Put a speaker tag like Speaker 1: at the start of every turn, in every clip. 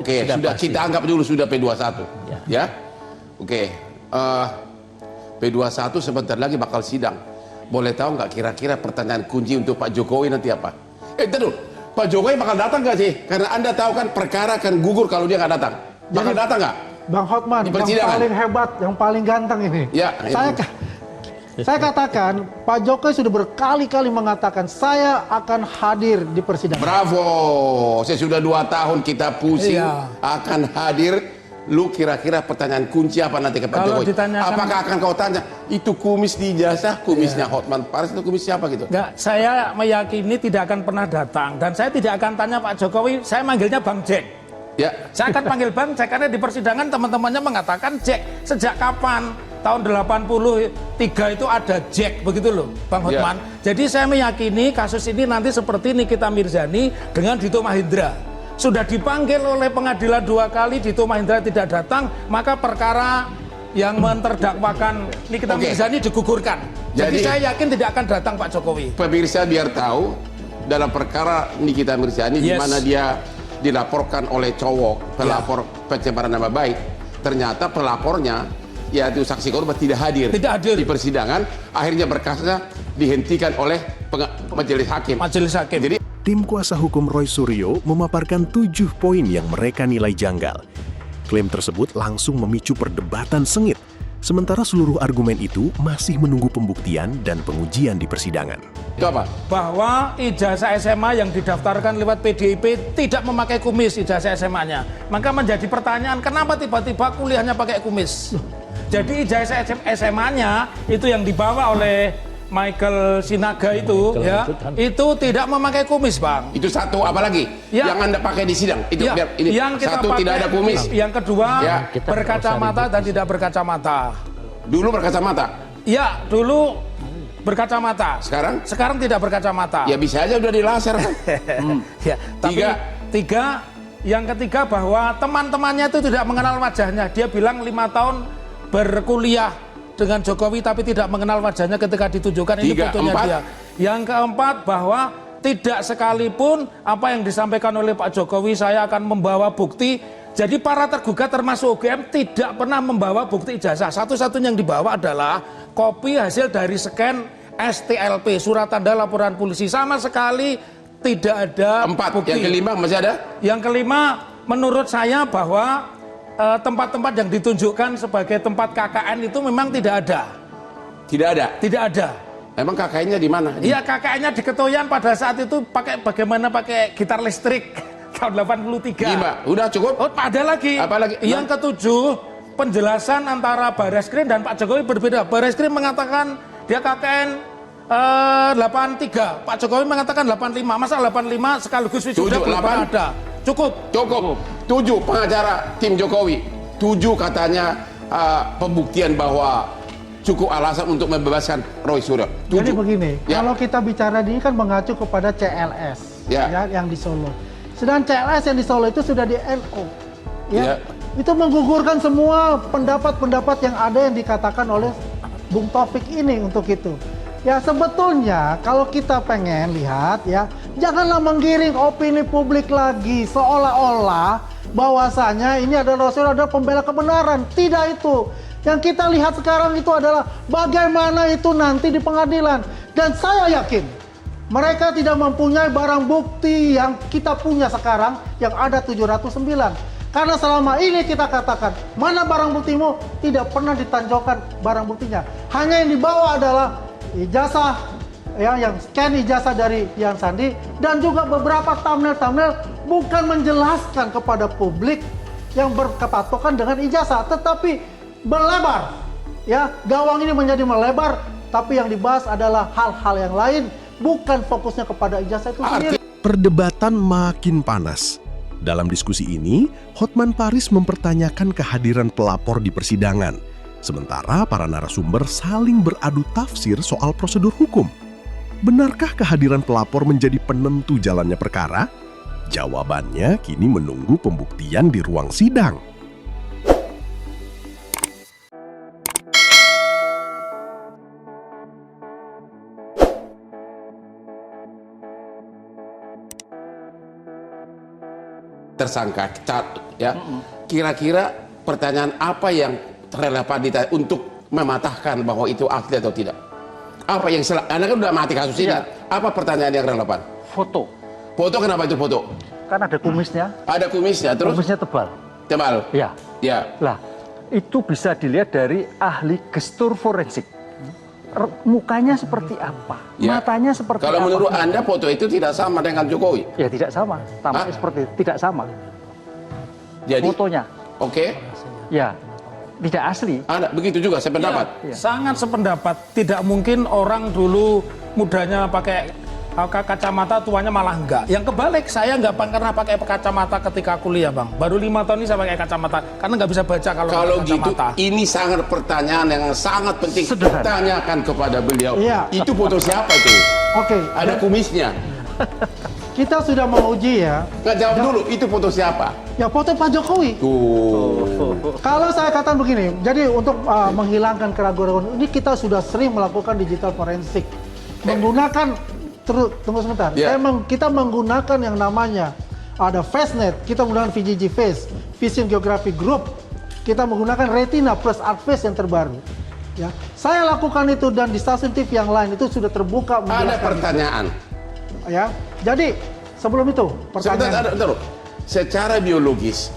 Speaker 1: Oke, sudah
Speaker 2: pasti.
Speaker 1: kita anggap dulu sudah P21. Ya. Oke. P21 sebentar lagi bakal sidang. Boleh tahu nggak kira-kira pertanyaan kunci untuk Pak Jokowi nanti apa? Dulu. Pak Jokowi bakal datang nggak sih? Karena Anda tahu kan perkara akan gugur kalau dia nggak datang. Bakal datang nggak?
Speaker 3: Bang Hotman, yang paling hebat, yang paling ganteng ini.
Speaker 1: Ya,
Speaker 3: saya katakan, Pak Jokowi sudah berkali-kali mengatakan, saya akan hadir di persidangan.
Speaker 1: Bravo, saya sudah 2 tahun kita pusing akan hadir. Lu kira-kira pertanyaan kunci apa nanti ke Pak Jokowi? Apakah akan kau tanya, itu kumis di ijazah, kumisnya Hotman Paris itu kumis siapa gitu?
Speaker 2: Enggak, saya meyakini tidak akan pernah datang. Dan saya tidak akan tanya Pak Jokowi, saya manggilnya Bang Jack.
Speaker 1: Ya.
Speaker 2: Saya akan panggil Bang Jack karena di persidangan teman-temannya mengatakan Jack. Sejak kapan? Tahun 83 itu ada Jack, begitu loh Bang Hotman. Jadi saya meyakini kasus ini nanti seperti Nikita Mirzani dengan Dito Mahendra. Sudah dipanggil oleh pengadilan 2 kali, Dito Mahendra tidak datang, maka perkara yang menterdakwakan Nikita Mirzani digugurkan. Jadi saya yakin tidak akan datang Pak Jokowi.
Speaker 1: Pemirsa biar tahu, dalam perkara Nikita Mirzani di mana dia dilaporkan oleh cowok pelapor pencemaran nama baik, ternyata pelapornya yaitu saksi korban tidak hadir di persidangan, akhirnya berkasnya dihentikan oleh majelis hakim. Jadi
Speaker 4: tim kuasa hukum Roy Suryo memaparkan 7 poin yang mereka nilai janggal. Klaim tersebut langsung memicu perdebatan sengit, sementara seluruh argumen itu masih menunggu pembuktian dan pengujian di persidangan.
Speaker 1: Itu apa?
Speaker 2: Bahwa ijazah SMA yang didaftarkan lewat PDIP tidak memakai kumis ijazah SMA-nya. Maka menjadi pertanyaan, kenapa tiba-tiba kuliahnya pakai kumis? Jadi ijazah SMA-nya itu yang dibawa oleh Michael Sinaga itu itu tidak memakai kumis, Bang. Itu satu, apalagi yang Anda pakai di sidang itu biar ini yang satu pakai, tidak ada kumis. Yang kedua berkacamata dan tidak berkacamata. Dulu berkacamata? Ya, dulu berkacamata. Sekarang tidak berkacamata. Ya bisa aja udah dilaser kan. Yang ketiga bahwa teman-temannya itu tidak mengenal wajahnya. Dia bilang 5 tahun berkuliah dengan Jokowi tapi tidak mengenal wajahnya ketika ditunjukkan. Ini fotonya dia. Yang keempat bahwa tidak sekalipun apa yang disampaikan oleh Pak Jokowi saya akan membawa bukti. Jadi para tergugat termasuk UGM tidak pernah membawa bukti ijazah. Satu-satunya yang dibawa adalah kopi hasil dari scan STLP, surat tanda laporan polisi. Sama sekali tidak ada bukti. Yang kelima masih ada? Yang kelima menurut saya bahwa tempat-tempat yang ditunjukkan sebagai tempat KKN itu memang tidak ada. Tidak ada? Tidak ada. Emang KKN-nya di mana? Iya, KKN-nya di Ketoyan pada saat itu pakai gitar listrik tahun 83. 5. Udah cukup? Oh, ada lagi. Apa lagi? Yang ketujuh, penjelasan antara Barreskrim dan Pak Jokowi berbeda. Barreskrim mengatakan dia KKN 83, Pak Jokowi mengatakan 85. Masa 85 sekaligus wisuda belum ada? Cukup. 7 pengacara tim Jokowi. 7 katanya pembuktian bahwa cukup alasan untuk membebaskan Roy Suryo.
Speaker 3: Jadi begini, kalau kita bicara ini kan mengacu kepada CLS yang di Solo. Sedangkan CLS yang di Solo itu sudah di NO. Itu menggugurkan semua pendapat-pendapat yang ada yang dikatakan oleh Bung Taufik ini untuk itu. Ya sebetulnya kalau kita pengen lihat janganlah menggiring opini publik lagi seolah-olah bahwasanya ini adalah pembela kebenaran. Tidak itu. Yang kita lihat sekarang itu adalah bagaimana itu nanti di pengadilan. Dan saya yakin mereka tidak mempunyai barang bukti yang kita punya sekarang yang ada 709. Karena selama ini kita katakan, mana barang buktimu? Tidak pernah ditanjaukan barang buktinya. Hanya yang dibawa adalah ijazah yang scan ijazah dari Yan Sandi dan juga beberapa thumbnail bukan menjelaskan kepada publik yang berkepatokan dengan ijazah, tetapi melebar. Gawang ini menjadi melebar, tapi yang dibahas adalah hal-hal yang lain, bukan fokusnya kepada ijazah itu sendiri.
Speaker 4: Perdebatan makin panas. Dalam diskusi ini, Hotman Paris mempertanyakan kehadiran pelapor di persidangan. Sementara para narasumber saling beradu tafsir soal prosedur hukum. Benarkah kehadiran pelapor menjadi penentu jalannya perkara? Jawabannya kini menunggu pembuktian di ruang sidang.
Speaker 1: tersangka, ya. Kira-kira pertanyaan apa yang relevan untuk mematahkan bahwa itu asli atau tidak? Apa yang Anda kan udah mati kasus ini. Apa pertanyaan yang relevan?
Speaker 5: Foto.
Speaker 1: Foto, kenapa itu foto?
Speaker 5: Kan ada kumisnya.
Speaker 1: Ada kumisnya, terus?
Speaker 5: Kumisnya tebal.
Speaker 1: Tebal?
Speaker 5: Ya.
Speaker 1: Ya.
Speaker 5: Lah, itu bisa dilihat dari ahli gestur forensik. Mukanya seperti apa?
Speaker 1: Ya.
Speaker 5: Matanya seperti
Speaker 1: Kalau
Speaker 5: apa?
Speaker 1: menurut Anda foto itu tidak sama dengan Jokowi?
Speaker 5: Ya tidak sama. Tampaknya seperti itu. Tidak sama.
Speaker 1: Jadi?
Speaker 5: Fotonya.
Speaker 1: Oke.
Speaker 5: Ya. Tidak asli.
Speaker 1: Anda begitu juga sependapat?
Speaker 5: Ya.
Speaker 2: Sangat sependapat. Tidak mungkin orang dulu mudanya pakai kacamata, tuanya malah enggak. Yang kebalik, saya enggak pernah pakai kacamata ketika kuliah, Bang. Baru 5 tahun ini saya pakai kacamata karena nggak bisa baca kalau
Speaker 1: gitu,
Speaker 2: kacamata.
Speaker 1: ini sangat pertanyaan yang sangat penting.
Speaker 5: Sederhana.
Speaker 1: Tanyakan kepada beliau.
Speaker 3: Iya.
Speaker 1: Itu foto siapa itu?
Speaker 3: Oke.
Speaker 1: Ada kumisnya.
Speaker 3: Kita sudah menguji ya.
Speaker 1: Nggak jawab dulu, itu foto siapa?
Speaker 3: Ya foto Pak Jokowi.
Speaker 1: Tuh.
Speaker 3: Kalau saya katakan begini, jadi untuk menghilangkan keraguan-keraguan ini kita sudah sering melakukan digital forensik, menggunakan tunggu sebentar. Kita menggunakan yang namanya ada FaceNet, kita menggunakan VGG Face, Vision Geographic Group, kita menggunakan Retina plus ArtFace yang terbaru. Ya, saya lakukan itu dan di stasiun TV yang lain itu sudah terbuka.
Speaker 1: Ada pertanyaan.
Speaker 3: Ya, jadi sebelum itu pertanyaan.
Speaker 1: Sebentar. Secara biologis,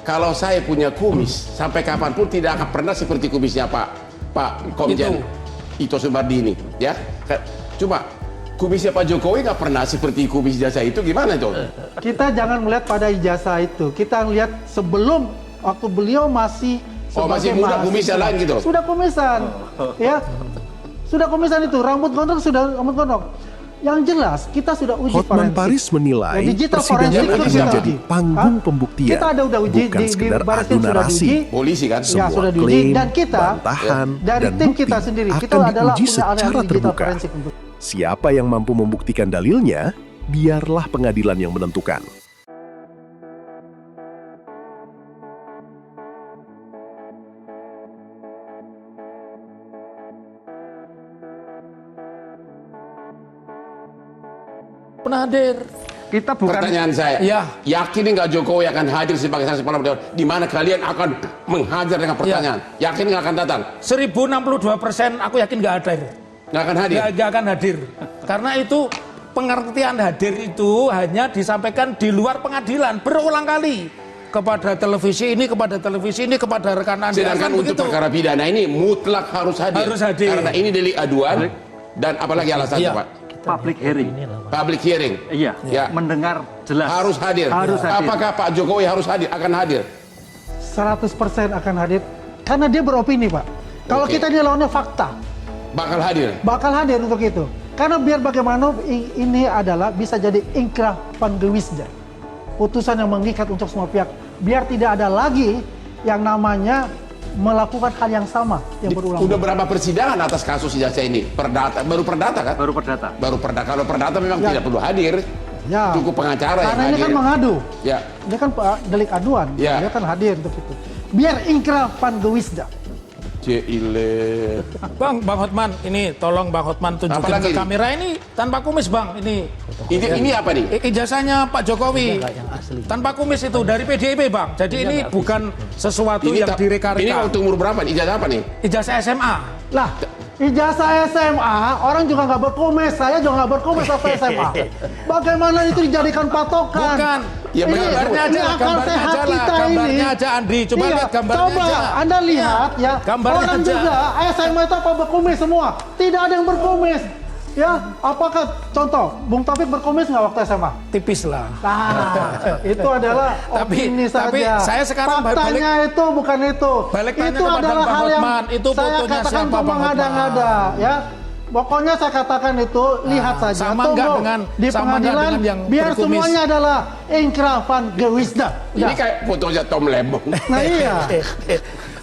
Speaker 1: kalau saya punya kumis, sampai kapanpun tidak akan pernah seperti kumisnya Pak Komjen Ito Sumardini, ya. Cuma kumisnya Pak Jokowi nggak pernah seperti kumis ijazah itu, gimana itu?
Speaker 3: Kita jangan melihat pada ijazah itu, kita lihat sebelum waktu beliau masih
Speaker 1: masih muda kumisnya lain gitu?
Speaker 3: Sudah kumisan, ya. Sudah kumisan itu, rambut gondrong sudah rambut gondrong. Yang jelas kita sudah uji
Speaker 4: Hotman Paris menilai persidangan ini menjadi panggung pembuktian,
Speaker 3: kita ada udah uji
Speaker 4: bukan sekedar adu narasi.
Speaker 1: Polisi kan
Speaker 3: ya,
Speaker 4: semua
Speaker 3: sudah diuji,
Speaker 4: klaim,
Speaker 3: dan kita
Speaker 4: bantahan,
Speaker 3: dari
Speaker 4: dan
Speaker 3: tim
Speaker 4: bukti
Speaker 3: kita sendiri kita
Speaker 4: akan
Speaker 3: adalah
Speaker 4: diuji
Speaker 3: punya
Speaker 4: secara
Speaker 3: ahli digital
Speaker 4: terbuka.
Speaker 3: forensik untuk
Speaker 4: Siapa yang mampu membuktikan dalilnya, biarlah pengadilan yang menentukan.
Speaker 2: Hadir.
Speaker 5: Kita bukan.
Speaker 1: Pertanyaan saya, yakin nggak Jokowi akan hadir sebagai saksi pelapor? Di mana kalian akan menghajar dengan pertanyaan? Yakin nggak akan datang?
Speaker 2: 1062% aku yakin nggak hadir.
Speaker 1: Nggak akan hadir?
Speaker 2: Nggak akan hadir. Karena itu pengertian hadir itu hanya disampaikan di luar pengadilan berulang kali. Kepada televisi ini, kepada televisi ini, kepada rekan Anda.
Speaker 1: Sedangkan untuk perkara pidana ini mutlak harus hadir.
Speaker 2: Harus hadir.
Speaker 1: Karena ini delik aduan dan apalagi alasannya, Pak?
Speaker 5: Public hearing.
Speaker 1: Public hearing.
Speaker 5: Iya.
Speaker 1: Ya.
Speaker 5: Mendengar jelas.
Speaker 1: Harus hadir.
Speaker 5: Harus hadir.
Speaker 1: Apakah Pak Jokowi harus hadir? Akan hadir?
Speaker 3: 100% akan hadir karena dia beropini, Pak. Kalau kita ini lawannya fakta,
Speaker 1: bakal hadir.
Speaker 3: Bakal hadir untuk itu. Karena biar bagaimana ini adalah bisa jadi inkrah van gewisda. Putusan yang mengikat untuk semua pihak. Biar tidak ada lagi yang namanya melakukan hal yang sama yang berulang.
Speaker 1: Udah berapa persidangan atas kasus ijazah ini? Baru perdata kan?
Speaker 5: Baru perdata.
Speaker 1: Baru perdata. Kalau perdata memang tidak perlu hadir.
Speaker 3: Ya.
Speaker 1: Cukup pengacara yang
Speaker 3: karena
Speaker 1: hadir.
Speaker 3: ini kan mengadu.
Speaker 1: Ya.
Speaker 3: Dia kan delik aduan.
Speaker 1: Ya.
Speaker 3: Dia kan hadir untuk itu. Biar inkrah van gewisda.
Speaker 1: Cile.
Speaker 2: Bang Hotman, ini tolong Bang Hotman tunjukin ke kamera ini tanpa kumis, Bang.
Speaker 1: Ini apa nih?
Speaker 2: Ijazahnya Pak Jokowi. Tanpa kumis itu dari PDIP, Bang. Jadi ini bukan sesuatu yang direka-reka.
Speaker 1: Ini waktu umur berapa? Ijazah apa nih?
Speaker 2: Ijazah SMA.
Speaker 3: Lah, ijazah SMA, orang juga nggak berkumis, saya juga nggak berkumis waktu SMA. Bagaimana itu dijadikan patokan?
Speaker 2: Bukan.
Speaker 1: Ya,
Speaker 2: gambarnya aja,
Speaker 3: akal sehat kita
Speaker 2: gambarnya aja, Andri. Coba lihat gambarnya
Speaker 3: coba
Speaker 2: aja.
Speaker 3: Anda lihat ya,
Speaker 2: gambarnya
Speaker 3: orang
Speaker 2: aja.
Speaker 3: juga SMA itu apa berkumis semua? Tidak ada yang berkumis. Ya, apakah contoh Bung Taufik berkumis nggak waktu SMA?
Speaker 2: Tipis lah.
Speaker 3: Nah, itu adalah opini
Speaker 2: tapi
Speaker 3: saja.
Speaker 2: saya sekarang
Speaker 3: faktanya itu bukan itu.
Speaker 2: Balik
Speaker 3: Itu adalah hal yang
Speaker 2: itu
Speaker 3: saya
Speaker 2: fotonya
Speaker 3: katakan
Speaker 2: siapa, Bang
Speaker 3: mengada-ngada, ya. Pokoknya saya katakan itu lihat saja.
Speaker 2: Sama
Speaker 3: tunggu
Speaker 2: nggak dengan
Speaker 3: di pengadilan
Speaker 2: dengan yang
Speaker 3: biar
Speaker 2: berkumis.
Speaker 3: semuanya adalah inkrah van gewisda.
Speaker 1: Ini kayak fotonya Tom Lembong.
Speaker 3: Nah iya.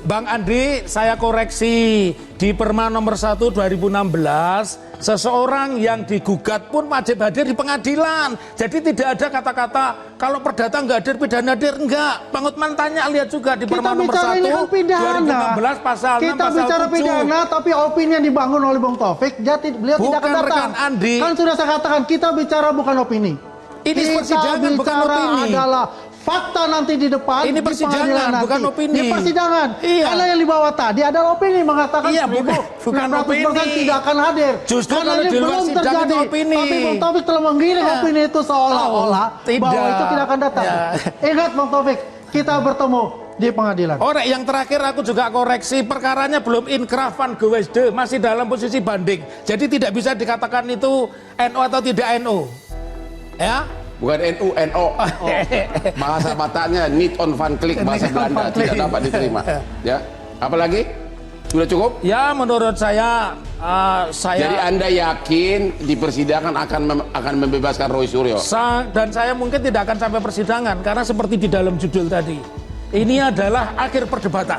Speaker 2: Bang Andri, saya koreksi di Perma nomor 1 2016, seseorang yang digugat pun wajib hadir di pengadilan. Jadi tidak ada kata-kata kalau perdata nggak hadir, pidana hadir, enggak. Bang Hotman tanya, lihat juga di Perma nomor 1 2016 pasal 6
Speaker 3: kita
Speaker 2: pasal
Speaker 3: bicara
Speaker 2: 7.
Speaker 3: pidana, tapi opini yang dibangun oleh Bung Taufik, beliau tidak akan datang.
Speaker 2: Rekan Andri.
Speaker 3: Kan sudah saya katakan, kita bicara bukan opini.
Speaker 2: Ini persidangan bukan opini.
Speaker 3: Adalah fakta nanti di depan.
Speaker 2: Ini
Speaker 3: di
Speaker 2: persidangan,
Speaker 3: pengadilan nanti.
Speaker 2: bukan opini.
Speaker 3: Di persidangan.
Speaker 2: Iya.
Speaker 3: Karena yang dibawa tadi adalah opini mengatakan
Speaker 2: Iya, bukan
Speaker 3: 900%
Speaker 2: opini.
Speaker 3: tidak akan hadir.
Speaker 2: Justru
Speaker 3: karena
Speaker 2: kalau
Speaker 3: ini
Speaker 2: di luar
Speaker 3: belum
Speaker 2: sidang
Speaker 3: terjadi.
Speaker 2: itu opini.
Speaker 3: Tapi Bang Taufik telah menggiring
Speaker 2: Ya.
Speaker 3: opini itu seolah-olah
Speaker 2: tidak.
Speaker 3: bahwa itu tidak akan datang.
Speaker 2: Ya.
Speaker 3: Ingat Bang Taufik, kita bertemu di pengadilan.
Speaker 2: Orang yang terakhir aku juga koreksi, perkaranya belum inkrah van gewesde, masih dalam posisi banding. Jadi tidak bisa dikatakan itu NU atau tidak NU. Ya.
Speaker 1: Bukan NU, NO. Bahasa Bataknya need on van klik, bahasa Belanda tidak dapat diterima. Ya, apalagi? Sudah cukup?
Speaker 2: Ya, menurut saya,
Speaker 1: Jadi Anda yakin di persidangan akan membebaskan Roy Suryo?
Speaker 2: Dan saya mungkin tidak akan sampai persidangan karena seperti di dalam judul tadi, ini adalah akhir perdebatan.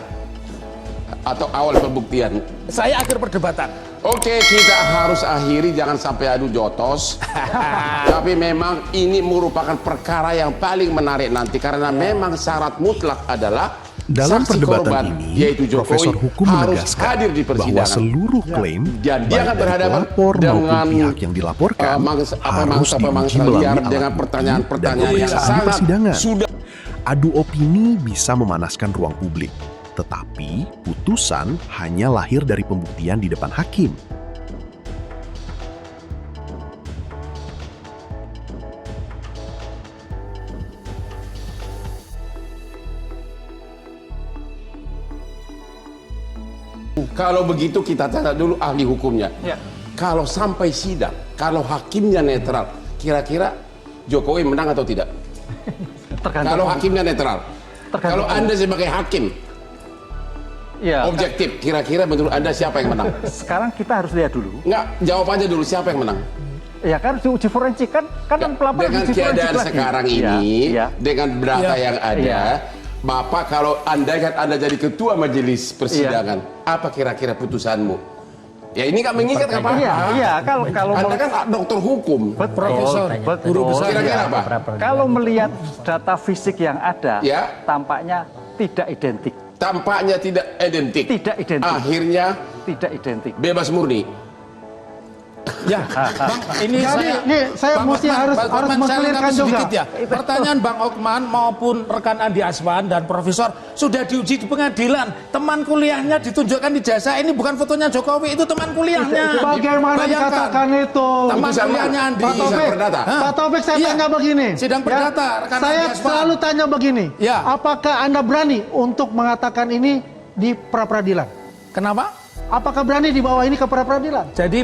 Speaker 1: Atau awal pembuktian?
Speaker 2: Saya akhir perdebatan.
Speaker 1: Oke, kita harus akhiri, jangan sampai adu jotos. Tapi memang ini merupakan perkara yang paling menarik nanti karena memang syarat mutlak adalah
Speaker 4: dalam
Speaker 1: saksi
Speaker 4: perdebatan
Speaker 1: korban,
Speaker 4: ini,
Speaker 1: yaitu Jokowi,
Speaker 4: Profesor Hukum
Speaker 1: harus
Speaker 4: menegaskan
Speaker 1: hadir di
Speaker 4: bahwa
Speaker 1: persidangan.
Speaker 4: seluruh klaim
Speaker 1: Dan dia akan
Speaker 4: baik dari
Speaker 1: berhadapan
Speaker 4: pelapor
Speaker 1: dengan
Speaker 4: maupun pihak yang dilaporkan harus
Speaker 1: mangsa
Speaker 4: diuji melalui
Speaker 1: liar
Speaker 4: alat
Speaker 1: dengan
Speaker 4: bukti
Speaker 1: pertanyaan-pertanyaan
Speaker 4: dan
Speaker 1: yang
Speaker 4: pemeriksaan di
Speaker 1: sangat
Speaker 4: persidangan.
Speaker 1: sudah.
Speaker 4: Adu opini bisa memanaskan ruang publik, tetapi putusan hanya lahir dari pembuktian di depan hakim.
Speaker 1: Kalau begitu kita tanya dulu ahli hukumnya.
Speaker 5: Ya.
Speaker 1: Kalau sampai sidang, kalau hakimnya netral, kira-kira Jokowi menang atau tidak?
Speaker 5: Tergantung.
Speaker 1: Kalau hakimnya netral. Kalau Anda sebagai hakim
Speaker 5: Ya,
Speaker 1: objektif, kira-kira menurut Anda siapa yang menang?
Speaker 5: sekarang kita harus lihat dulu.
Speaker 1: Enggak, jawab aja dulu siapa yang menang.
Speaker 5: Ya kan uji forensik kan pelapor
Speaker 1: Dengan
Speaker 5: uji forensik
Speaker 1: keadaan
Speaker 5: lagi.
Speaker 1: sekarang
Speaker 5: Ya,
Speaker 1: ini,
Speaker 5: ya.
Speaker 1: dengan data yang ada,
Speaker 5: Iya.
Speaker 1: Bapak kalau Anda jadi ketua majelis persidangan, apa kira-kira putusanmu? Ya ini kan mengikat kan Pak?
Speaker 5: Iya, kalau
Speaker 1: Anda kan dokter hukum.
Speaker 2: Profesor,
Speaker 5: betul.
Speaker 2: guru besar.
Speaker 1: Kira-kira apa?
Speaker 5: Kalau melihat data fisik yang ada,
Speaker 1: Ya.
Speaker 5: tampaknya tidak identik.
Speaker 1: Tampaknya tidak identik.
Speaker 5: Tidak identik.
Speaker 1: Akhirnya
Speaker 5: Tidak identik.
Speaker 1: bebas murni.
Speaker 2: Ya, Bang, ini
Speaker 3: saya mesti harus
Speaker 2: Okman, saya
Speaker 3: mengklirkan
Speaker 2: lengkapi
Speaker 3: juga.
Speaker 2: sedikit ya. Pertanyaan Bang Okman maupun rekan Andi Aswan dan Profesor sudah diuji di pengadilan. Teman kuliahnya ditunjukkan ijazah, ini bukan fotonya Jokowi, itu teman kuliahnya.
Speaker 3: Bagaimana
Speaker 2: Bayangkan.
Speaker 3: dikatakan itu?
Speaker 2: Teman
Speaker 1: Putusan
Speaker 2: kuliahnya
Speaker 1: mana?
Speaker 2: Andi.
Speaker 3: Pak Taufik,
Speaker 1: perdata.
Speaker 3: Pak Taufik, saya
Speaker 2: Iya.
Speaker 3: tanya begini.
Speaker 2: Sidang perdata, rekan
Speaker 3: Saya
Speaker 2: Andi Aswan.
Speaker 3: selalu tanya begini.
Speaker 2: Ya.
Speaker 3: Apakah Anda berani untuk mengatakan ini di pra-peradilan?
Speaker 2: Kenapa?
Speaker 3: Apakah berani dibawa ini ke pra-peradilan?
Speaker 2: Jadi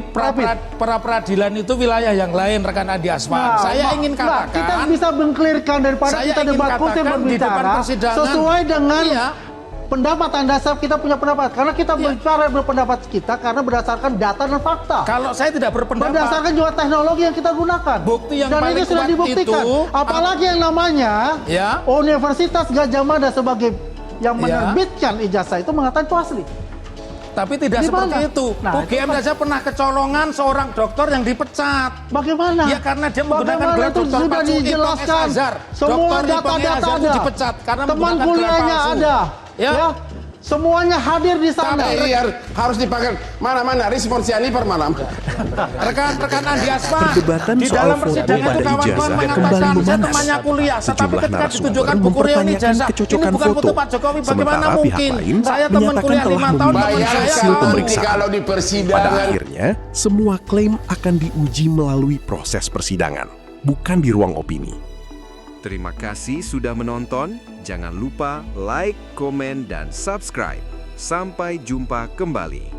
Speaker 2: pra-peradilan itu wilayah yang lain, rekan Andi Aswan. Saya ingin katakan,
Speaker 3: kita bisa mengklirkan daripada
Speaker 2: saya
Speaker 3: kita
Speaker 2: ingin
Speaker 3: debat putih
Speaker 2: katakan di depan
Speaker 3: berbicara
Speaker 2: persidangan,
Speaker 3: sesuai dengan
Speaker 2: iya,
Speaker 3: pendapat Anda. Kita punya pendapat karena kita bicara berpendapat kita karena berdasarkan data dan fakta.
Speaker 2: kalau saya tidak berpendapat,
Speaker 3: Berdasarkan juga teknologi yang kita gunakan.
Speaker 2: Bukti yang
Speaker 3: dan
Speaker 2: paling
Speaker 3: ini sudah
Speaker 2: kuat
Speaker 3: dibuktikan.
Speaker 2: itu,
Speaker 3: Apalagi yang namanya
Speaker 2: Ya.
Speaker 3: Universitas Gadjah Mada sebagai yang
Speaker 2: Ya.
Speaker 3: menerbitkan ijazah itu mengatakan itu asli.
Speaker 2: tapi tidak
Speaker 3: Di
Speaker 2: seperti
Speaker 3: mana?
Speaker 2: itu.
Speaker 3: Nah,
Speaker 2: UGM
Speaker 3: itu
Speaker 2: saja pernah kecolongan seorang dokter yang dipecat.
Speaker 3: Bagaimana?
Speaker 2: Ya karena dia menggunakan
Speaker 3: Bagaimana
Speaker 2: gelar
Speaker 3: itu
Speaker 2: dokter
Speaker 3: sudah
Speaker 2: palsu. Ibang
Speaker 3: dijelaskan.
Speaker 2: Azhar.
Speaker 3: Semua
Speaker 2: Dokter Ibang
Speaker 3: data-data
Speaker 2: Azhar itu
Speaker 3: ada.
Speaker 2: dipecat karena
Speaker 3: Teman
Speaker 2: menggunakan gelar
Speaker 3: kuliahnya
Speaker 2: palsu.
Speaker 3: ada.
Speaker 2: Ya.
Speaker 3: Semuanya hadir di sana.
Speaker 1: Tapi harus dipakai mana-mana respons Yanifar mana?
Speaker 2: Rekan-rekan Andi Aswan
Speaker 4: Perdebatan
Speaker 2: di
Speaker 4: soal
Speaker 2: dalam
Speaker 4: foto
Speaker 2: persidangan
Speaker 4: pada
Speaker 2: itu kawan-kawan
Speaker 4: ijazah
Speaker 2: mengatakan
Speaker 4: kembali
Speaker 2: saya
Speaker 4: memanas.
Speaker 2: temannya kuliah, tetapi
Speaker 4: Sejumlah
Speaker 2: ketika
Speaker 4: narasumber
Speaker 2: ditunjukkan buku reuni
Speaker 4: mempertanyakan
Speaker 2: ijazah, ini
Speaker 4: kecocokan
Speaker 2: bukan foto
Speaker 4: foto.
Speaker 2: Pak Jokowi, bagaimana
Speaker 4: Sementara pihak
Speaker 2: mungkin?
Speaker 4: lain
Speaker 2: Saya teman
Speaker 4: menyatakan
Speaker 2: kuliah
Speaker 4: telah
Speaker 2: 5 tahun, teman
Speaker 4: membaca
Speaker 2: saya
Speaker 4: hasil
Speaker 2: tahu.
Speaker 4: pemeriksaan.
Speaker 1: Kalau di
Speaker 4: Pada
Speaker 1: persidangan
Speaker 4: akhirnya, semua klaim akan diuji melalui proses persidangan, bukan di ruang opini.
Speaker 6: Terima kasih sudah menonton. Jangan lupa like, komen, dan subscribe. Sampai jumpa kembali.